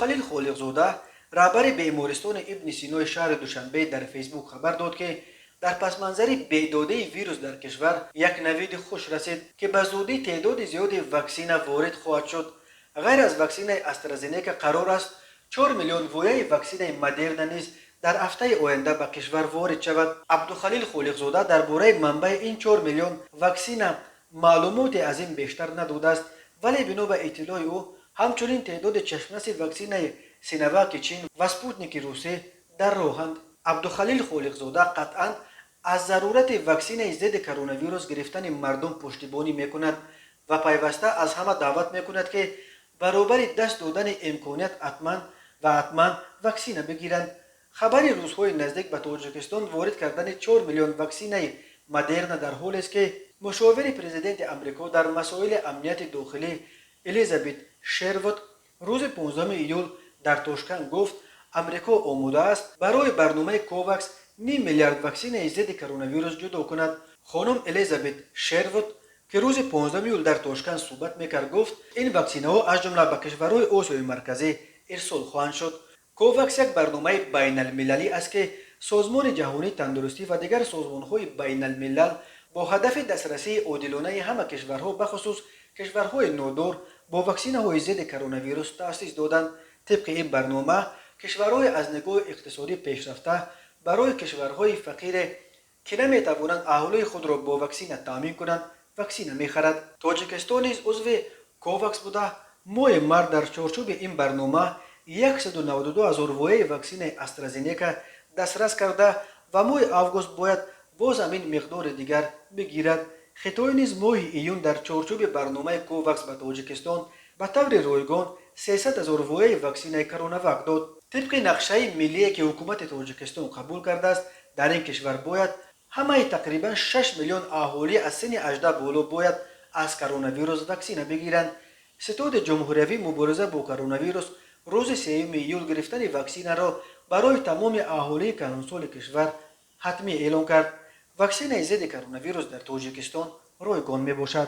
عبدالخلیل خالقزاده رهبر بیمارستان ابن سینا شهر دوشنبه در فیسبوک خبر داد که در پس منظر بیداده ویروس در کشور یک نوید خوش رسید که به زودی تعداد زیادی واکسن وارد خواهد شد. غیر از واکسن استرازینیکا قرار است 4 میلیون ویای واکسن مدرنا نیز در هفته آینده به کشور وارد شود. عبدالخلیل خالقزاده درباره منبع این 4 میلیون واکسن معلومات از این بیشتر نداده است، ولی بنا به اطلاع او همچنین تعداد چشمنس واکسن سینوواک چین و سپوتنیک روسیه در راهند. عبدالخلیل خالقزاده قطعا از ضرورت واکسن ضد کرونا ویروس گرفتن مردم پشتیبانی میکند و پیوسته از همه دعوت میکند که برابر دست دادن امکانیت حتما واکسن بگیرند. خبر روزهای نزدیک به تاجیکستان وارد کردن 4 میلیون واکسن مدرنا در حال است که مشاور پرزیدنت امریکا در مسائل امنیت داخلی الیزابت شروت روز 15 ایول در تاشکند گفت امریکا آماده است برای برنامه کوواکس نیم میلیارد واکسن ضد کرونا ویروس جدا کند. خانم الیزابت شروت که روز 15 ایول در تاشکند صحبت میکرد گفت این واکسن ها از جمله به کشورهای آسیای مرکزی ارسال خواهند شد. کوواکس یک برنامه بین المللی است که سازمان جهانی تندرستی و دیگر سازمانهای بین الملل با هدف دسترسی عادلانه همه کشورها بخصوص کشورهای نادار با واکسن های ضد کرونا ویروس تأسیس دادند. طبق این برنامه کشورهای از نگاه اقتصادی پیشرفته برای کشورهای فقیر که نمیتوانند اهالی خود را با واکسن تامین کنند واکسن میخرد. تاجیکستان نیز عضو کوواکس بوده. ماه مارس در چارچوب این برنامه 192,000 ویای واکسن استرازینیکا دسترس کرده و ماه آگوست باید باز همین مقدار دیگر بگیرد. خطای نیز ماه ایون در چارچوب برنامه کوواکس به تاجیکستان به طور رایگان 300,000 ویای واکسن کروناواک داد. طبق نقشه ملی که حکومت تاجیکستان قبول کرده است در این کشور باید همه تقریبا 6 میلیون اهالی از سن 18 بالا باید از کرونا ویروس واکسن بگیرند. ستاد جمهوری مبارزه با کرونا ویروس روز 3 ایول گرفتن واکسن را برای تمام اهالی کلانسال کشور حتمی اعلام کرد. واکسن ضد کرونا ویروس در تاجیکستان رایگان می باشد.